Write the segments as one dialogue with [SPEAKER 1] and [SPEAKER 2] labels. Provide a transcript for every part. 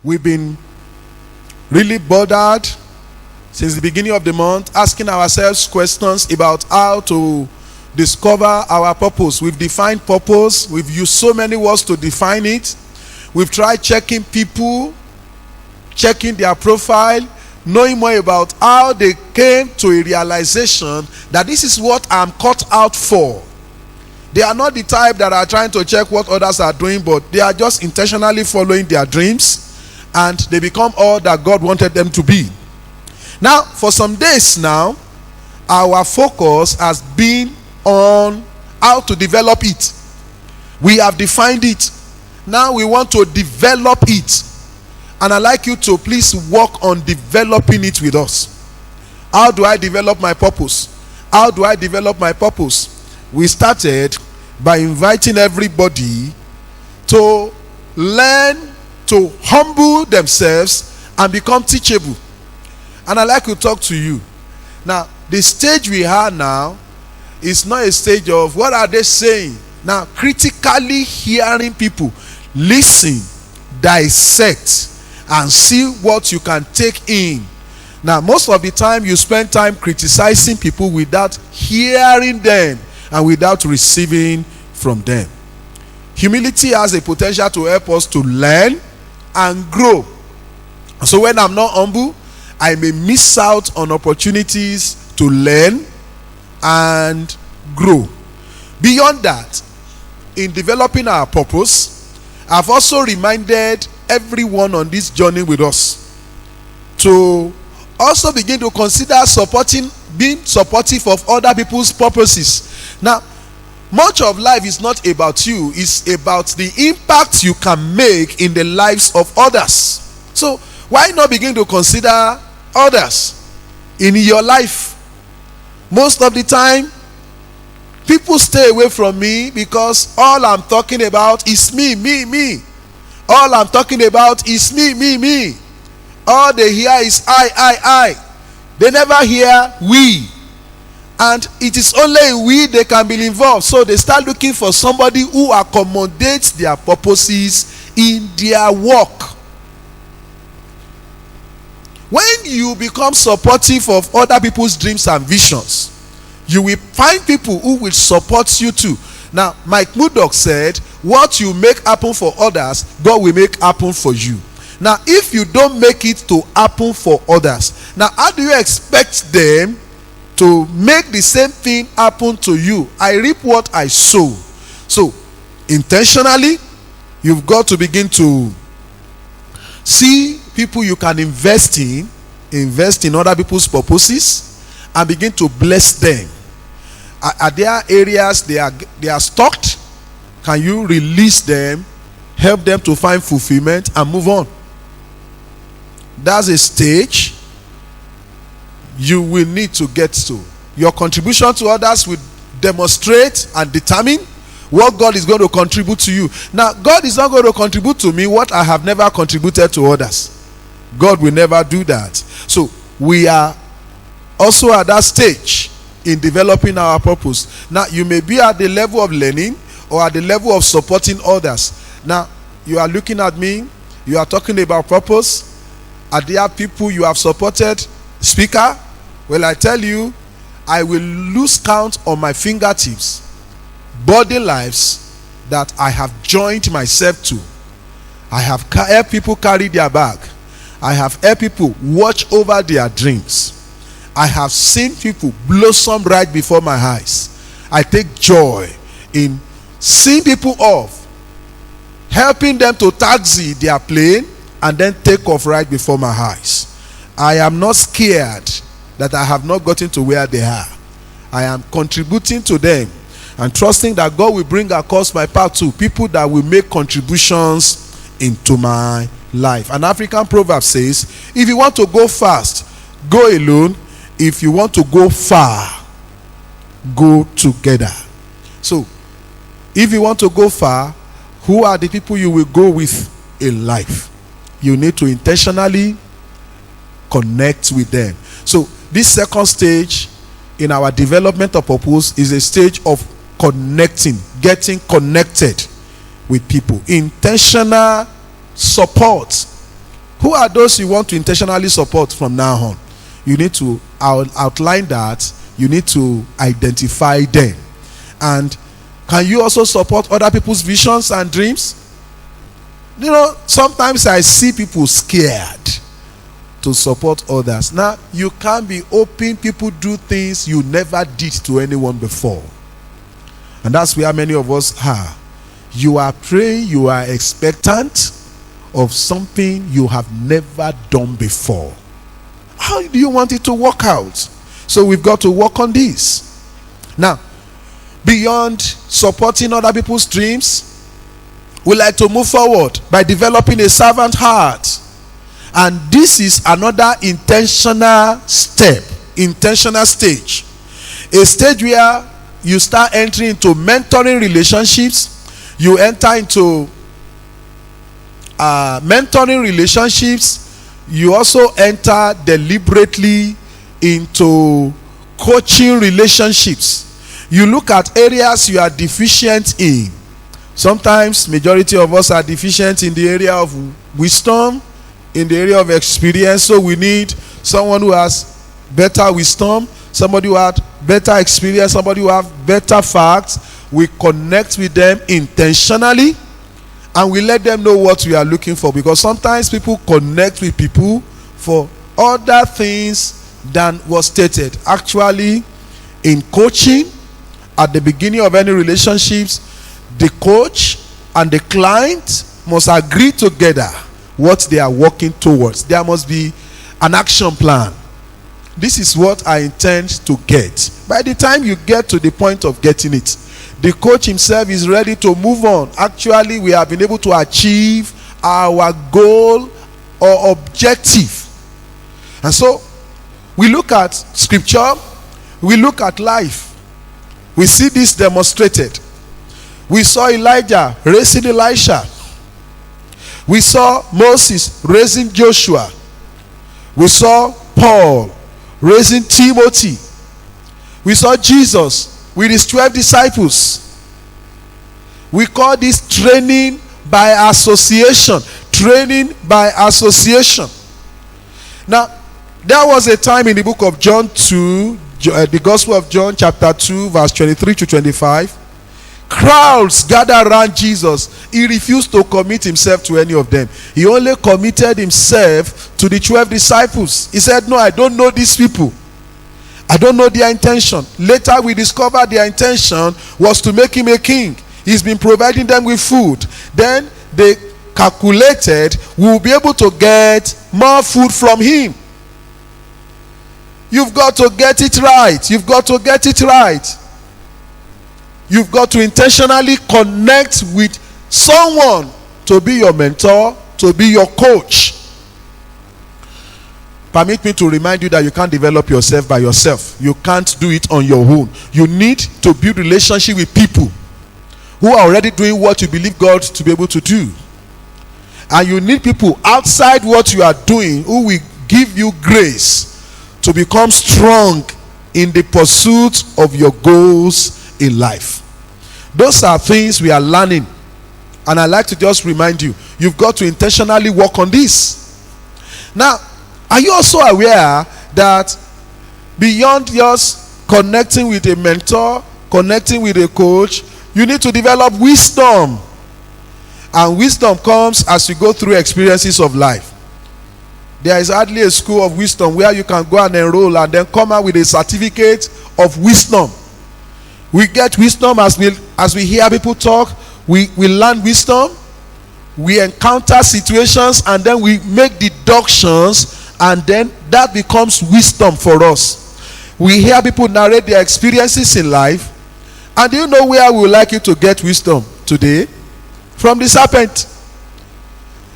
[SPEAKER 1] We've been really bothered since the beginning of the month, asking ourselves questions about how to discover our purpose. We've defined purpose. We've used so many words to define it. We've tried checking people, checking their profile, knowing more about how they came to a realization that this is what I'm cut out for. They are not the type that are trying to check what others are doing, but they are just intentionally following their dreams, and they become all that God wanted them to be. Now, for some days now, our focus has been on how to develop it. We have defined it. Now we want to develop it. And I'd like you to please work on developing it with us. How do I develop my purpose? How do I develop my purpose? We started by inviting everybody to learn to humble themselves and become teachable. And I'd like to talk to you. Now, the stage we are now is not a stage of what are they saying. Now, critically hearing people, listen, dissect, and see what you can take in. Now, most of the time you spend time criticizing people without hearing them and without receiving from them. Humility has a potential to help us to learn and grow. So when I'm not humble, I may miss out on opportunities to learn and grow. Beyond that, in developing our purpose, I've also reminded everyone on this journey with us to also begin to consider being supportive of other people's purposes. Now, much of life is not about you, it's about the impact you can make in the lives of others. So why not begin to consider others in your life? Most of the time, people stay away from me because all I'm talking about is me. All I'm talking about is me. All they hear is I. They never hear we. And it is only in we they can be involved. So they start looking for somebody who accommodates their purposes in their work. When you become supportive of other people's dreams and visions, you will find people who will support you too. Now, Mike Murdoch said, what you make happen for others, God will make happen for you. Now, if you don't make it to happen for others, now how do you expect them to make the same thing happen to you? I reap what I sow. So, intentionally, you've got to begin to see people you can invest in other people's purposes, and begin to bless them. Are there areas they are stuck? Can you release them, help them to find fulfillment, and move on? That's a stage you will need to get to. Your contribution to others will demonstrate and determine what God is going to contribute to you. Now, God is not going to contribute to me what I have never contributed to others. God will never do that. So we are also at that stage in developing our purpose. Now, you may be at the level of learning or at the level of supporting others. Now, you are looking at me, you are talking about purpose. Are there people you have supported? Speaker? Well, I tell you, I will lose count on my fingertips body lives that I have joined myself to. I have helped people carry their bag. I have helped people watch over their dreams. I have seen people blossom right before my eyes. I take joy in seeing people off, helping them to taxi their plane and then take off right before my eyes. I am not scared that I have not gotten to where they are. I am contributing to them and trusting that God will bring across my path to people that will make contributions into my life. An African proverb says, if you want to go fast, go alone. If you want to go far, go together. So, if you want to go far, who are the people you will go with in life? You need to intentionally connect with them. So, this second stage in our development of purpose is a stage of connecting, getting connected with people. Intentional support Who are those you want to intentionally support from now on? You need to outline that. You need to identify them. And can you also support other people's visions and dreams? You know, sometimes I see people scared to support others. Now, you can't be hoping people do things you never did to anyone before. And that's where many of us are. You are praying, you are expectant of something you have never done before. How do you want it to work out? So we've got to work on this. Now, beyond supporting other people's dreams, we like to move forward by developing a servant heart. And this is another intentional step, intentional stage. A stage where you start entering into mentoring relationships. You enter into mentoring relationships. You also enter deliberately into coaching relationships. You look at areas you are deficient in. Sometimes majority of us are deficient in the area of wisdom, in the area of experience. So we need someone who has better wisdom, somebody who has better experience, somebody who has better facts. We connect with them intentionally and we let them know what we are looking for, because sometimes people connect with people for other things than was stated. Actually, in coaching, at the beginning of any relationships, the coach and the client must agree together what they are working towards. There must be an action plan. This is what I intend to get. By the time you get to the point of getting it, the coach himself is ready to move on. Actually, we have been able to achieve our goal or objective. And so, we look at scripture, we look at life. We see this demonstrated. We saw Elijah raising Elisha. We saw Moses raising Joshua. We saw Paul raising Timothy. We saw Jesus with his 12 disciples. We call this training by association. Training by association. Now, there was a time in the book of John 2, the Gospel of John chapter 2 verse 23 to 25. Crowds gathered around Jesus. He refused to commit himself to any of them. He only committed himself to the 12 disciples. He said, no, I don't know these people. I don't know their intention. Later we discovered their intention was to make him a king. He's been providing them with food. Then they calculated we will be able to get more food from him. You've got to get it right. You've got to get it right. You've got to intentionally connect with someone to be your mentor, to be your coach. Permit me to remind you that you can't develop yourself by yourself. You can't do it on your own. You need to build relationship with people who are already doing what you believe God to be able to do. And you need people outside what you are doing who will give you grace to become strong in the pursuit of your goals in life. Those are things we are learning, and I like to just remind you, you've got to intentionally work on this. Now, are you also aware that beyond just connecting with a mentor, connecting with a coach, you need to develop wisdom? And wisdom comes as you go through experiences of life. There is hardly a school of wisdom where you can go and enroll and then come out with a certificate of wisdom. We get wisdom as we hear people talk. We learn wisdom. We encounter situations and then we make deductions, and then that becomes wisdom for us. We hear people narrate their experiences in life. And do you know where we would like you to get wisdom today? From the serpent.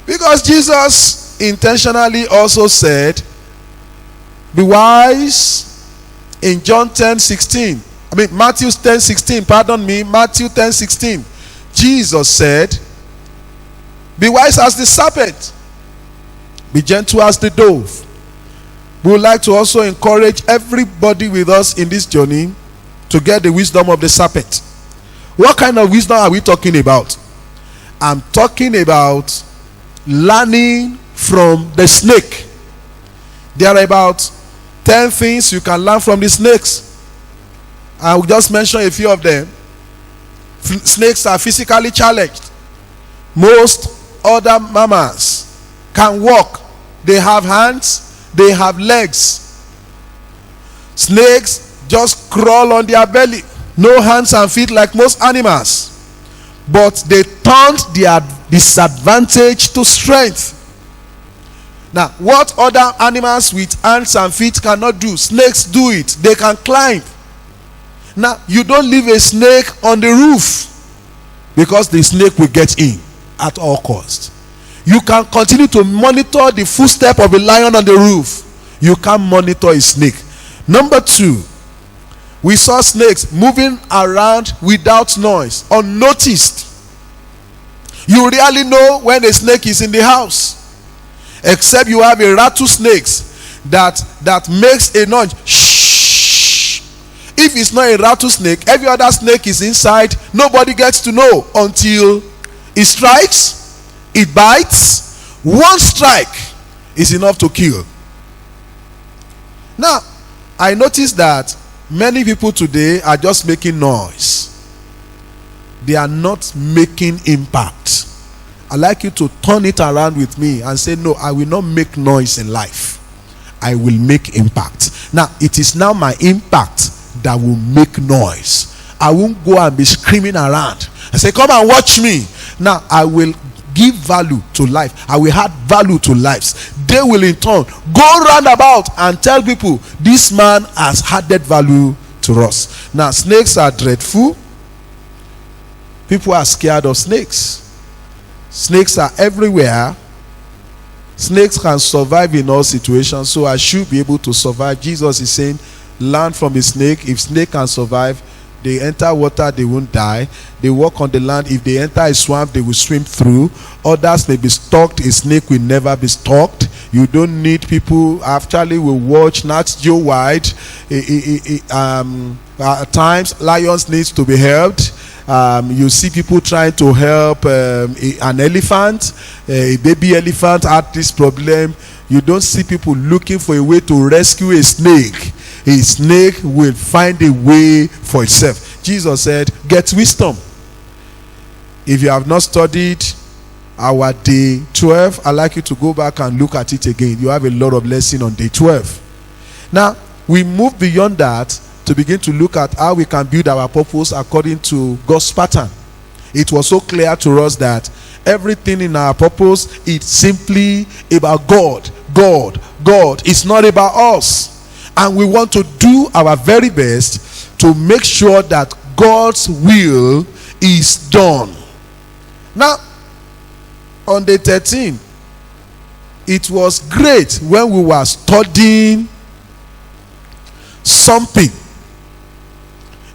[SPEAKER 1] Because Jesus intentionally also said, be wise, in John 10:16. Matthew 10:16, pardon me, Matthew 10:16. Jesus said, be wise as the serpent, be gentle as the dove. We would like to also encourage everybody with us in this journey to get the wisdom of the serpent. What kind of wisdom are we talking about? I'm talking about learning from the snake. There are about 10 things you can learn from the snakes. I will just mention a few of them. Snakes are physically challenged. Most other mammals can walk. They have hands, they have legs. Snakes just crawl on their belly. No hands and feet like most animals. But they turned their disadvantage to strength. Now, what other animals with hands and feet cannot do, snakes do it. They can climb. Now, you don't leave a snake on the roof because the snake will get in at all costs. You can continue to monitor the footstep of a lion on the roof. You can't monitor a snake. Number 2, we saw snakes moving around without noise, unnoticed. You rarely know when a snake is in the house, except you have a rattlesnake that makes a noise. Shh. If it's not a rattlesnake, every other snake is inside. Nobody gets to know until it strikes, it bites. One strike is enough to kill. Now, I noticed that many people today are just making noise. They are not making impact. I'd like you to turn it around with me and say, no, I will not make noise in life. I will make impact. Now, it is now my impact that will make noise. I won't go and be screaming around and say, come and watch me. Now, I will give value to life. I will add value to lives. They will in turn go round about and tell people, this man has added value to us. Now, snakes are dreadful. People are scared of snakes. Snakes are everywhere. Snakes can survive in all situations, so I should be able to survive. Jesus is saying, learn from a snake. If snake can survive, they enter water, they won't die. They walk on the land. If they enter a swamp, they will swim through. Others may be stalked. A snake will never be stalked. You don't need people. Actually, we watch Nat Geo Wide. At times, lions need to be helped. You see people trying to help an elephant. A baby elephant had this problem. You don't see people looking for a way to rescue a snake. A snake will find a way for itself. Jesus said, get wisdom. If you have not studied our day 12, I'd like you to go back and look at it again. You have a lot of lesson on day 12. Now, we move beyond that to begin to look at how we can build our purpose according to God's pattern. It was so clear to us that everything in our purpose is simply about God. God. It's not about us. And we want to do our very best to make sure that God's will is done. Now, on day 13, it was great when we were studying something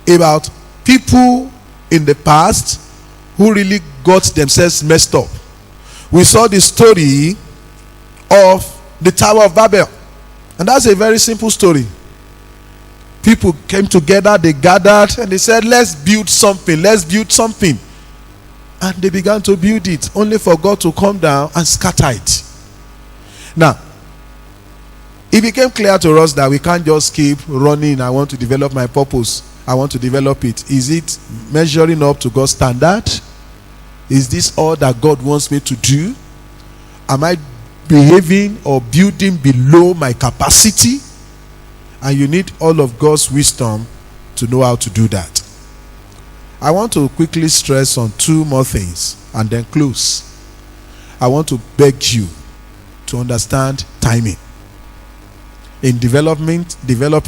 [SPEAKER 1] about people in the past who really got themselves messed up. We saw the story of the Tower of Babel. And that's a very simple story. People came together, they gathered, and they said, let's build something. And they began to build it, only for God to come down and scatter it. Now, it became clear to us that we can't just keep running. I want to develop my purpose. I want to develop it. Is it measuring up to God's standard? Is this all that God wants me to do? Am I behaving or building below my capacity? And you need all of God's wisdom to know how to do that. I want to quickly stress on 2 more things and then close. I want to beg you to understand timing. In developing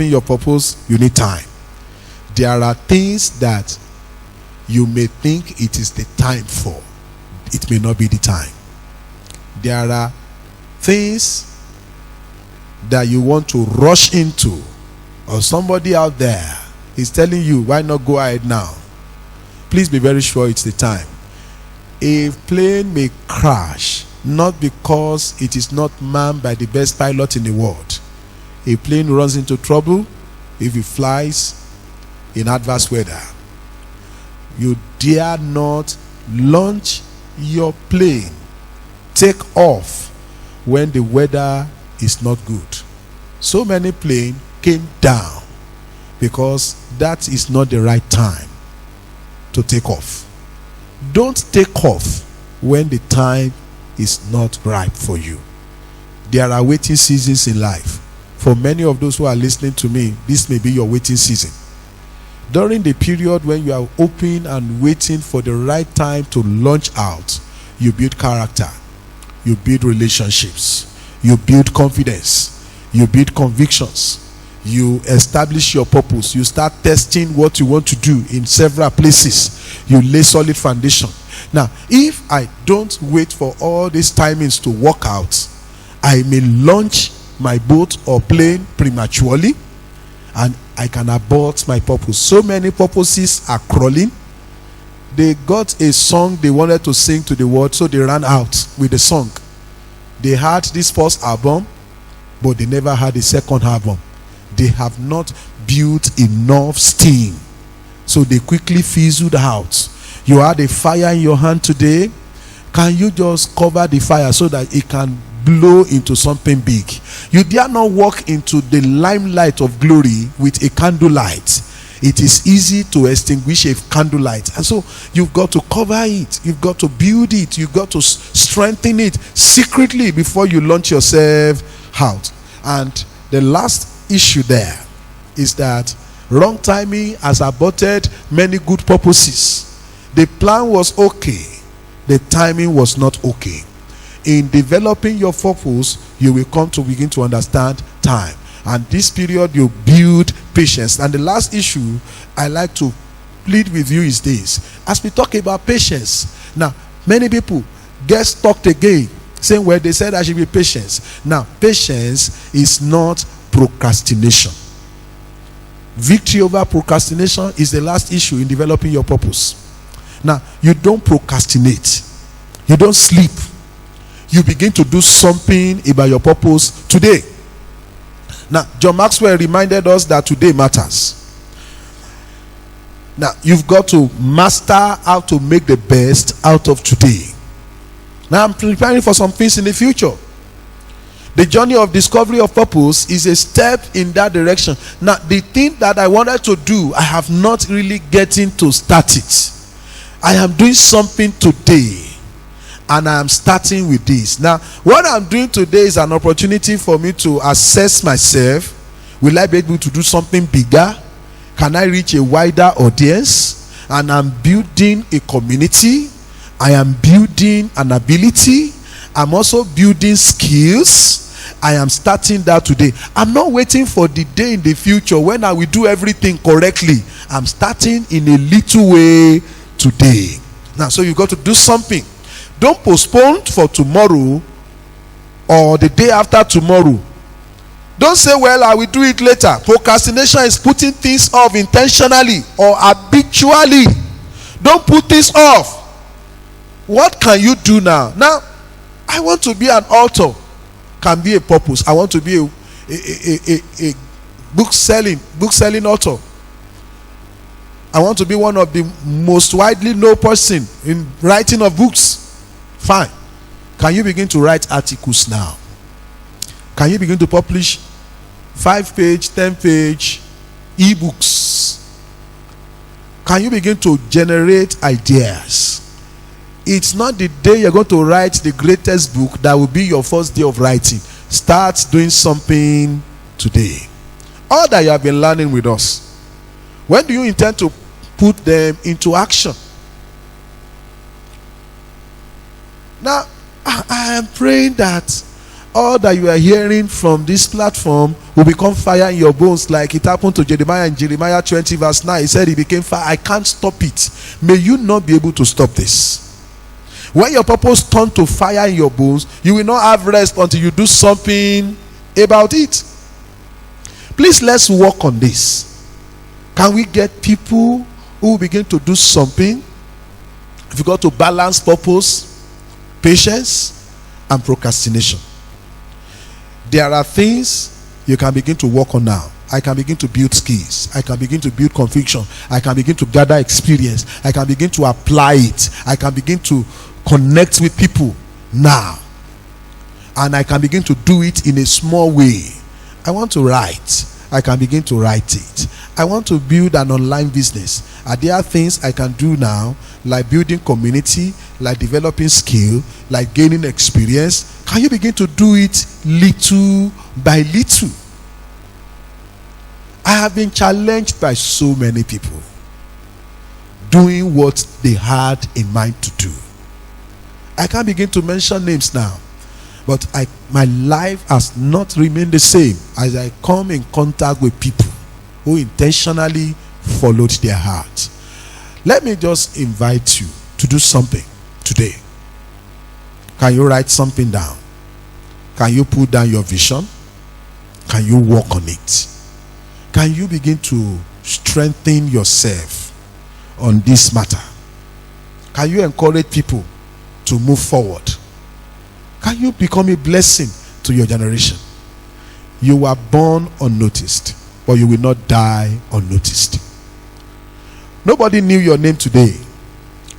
[SPEAKER 1] your purpose, you need time. There are things that you may think it is the time for. It may not be the time. There are things that you want to rush into, or somebody out there is telling you, why not go ahead now? Please be very sure it's the time. A plane may crash not because it is not manned by the best pilot in the world. A plane runs into trouble if it flies in adverse weather. You dare not launch your plane, take off when the weather is not good. So many planes came down because that is not the right time to take off. Don't take off when the time is not ripe for you. There are waiting seasons in life. For many of those who are listening to me, this may be your waiting season. During the period when you are open and waiting for the right time to launch out, you build character, you build relationships, you build confidence, you build convictions, you establish your purpose, you start testing what you want to do in several places, you lay solid foundation. Now, if I don't wait for all these timings to work out, I may launch my boat or plane prematurely and I can abort my purpose. So many purposes are crawling. They got a song they wanted to sing to the world, so they ran out with the song. They had this first album, but they never had a second album. They have not built enough steam, so they quickly fizzled out. You had a fire in your hand today. Can you just cover the fire so that it can blow into something big? You dare not walk into the limelight of glory with a candlelight. It is easy to extinguish a candlelight, and so you've got to cover it, you've got to build it, you've got to strengthen it secretly before you launch yourself out. And the last issue there is that wrong timing has aborted many good purposes. The plan was okay, the timing was not okay. In developing your purpose, you will come to begin to understand time, and this period you build patience. And the last issue I like to plead with you is this: as we talk about patience, now many people get stuck again saying, well, they said I should be patient. Now, patience is not procrastination. Victory over procrastination is the last issue in developing your purpose. Now, you don't procrastinate, you don't sleep, you begin to do something about your purpose today. Now, John Maxwell reminded us that today matters. Now, you've got to master how to make the best out of today. Now, I'm preparing for some things in the future. The journey of discovery of purpose is a step in that direction. Now, the thing that I wanted to do, I have not really getting to start it. I am doing something today, and I am starting with this. Now, what I'm doing today is an opportunity for me to assess myself. Will I be able to do something bigger? Can I reach a wider audience? And I'm building a community. I am building an ability. I'm also building skills. I am starting that today. I'm not waiting for the day in the future when I will do everything correctly. I'm starting in a little way today. Now, so you got to do something. Don't postpone for tomorrow or the day after tomorrow. Don't say, well, I will do it later. Procrastination is putting things off intentionally or habitually. Don't put things off. What can you do now? Now, I want to be an author. Can be a purpose. I want to be a book selling author. I want to be one of the most widely known person in writing of books. Fine. Can you begin to write articles now? Can you begin to publish 5-page, 10-page ebooks? Can you begin to generate ideas? It's not the day you're going to write the greatest book that will be your first day of writing. Start doing something today. All that you have been learning with us, when do you intend to put them into action? Now, I am praying that all that you are hearing from this platform will become fire in your bones, like it happened to Jeremiah in Jeremiah 20 verse 9. He said he became fire. I can't stop it. May you not be able to stop this. When your purpose turns to fire in your bones, you will not have rest until you do something about it. Please, let's work on this. Can we get people who begin to do something? If you got to balance purpose, patience, and procrastination. There are things you can begin to work on now. I can begin to build skills. I can begin to build conviction. I can begin to gather experience. I can begin to apply it. I can begin to connect with people now. and I can begin to do it in a small way. I want to write. I can begin to write it. I want to build an online business. Are there things I can do now, like building community, like developing skill, like gaining experience? Can you begin to do it little by little? I have been challenged by so many people doing what they had in mind to do. I can't begin to mention names now, but my life has not remained the same as I come in contact with people who intentionally followed their heart. Let me just invite you to do something today. Can you write something down? Can you put down your vision? Can you work on it? Can you begin to strengthen yourself on this matter? Can you encourage people to move forward? Can you become a blessing to your generation? You were born unnoticed, but you will not die unnoticed. Nobody knew your name today,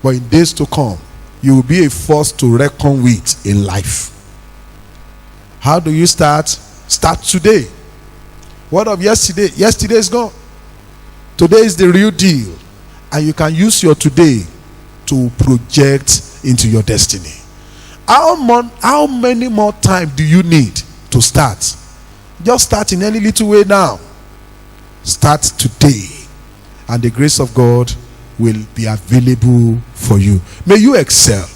[SPEAKER 1] but in days to come, you will be a force to reckon with in life. How do you start? Start today. What of yesterday? Yesterday is gone. Today is the real deal, and you can use your today to project into your destiny. How many more time do you need to start? Just start in any little way now. Start today, and the grace of God will be available for you. May you excel.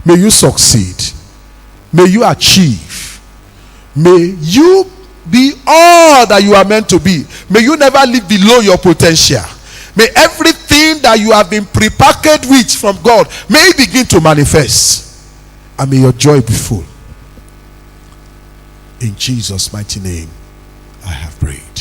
[SPEAKER 1] May you succeed. May you achieve. May you be all that you are meant to be. May you never live below your potential. May everything that you have been prepackaged with from God, may it begin to manifest. And may your joy be full. In Jesus' mighty name, I have prayed.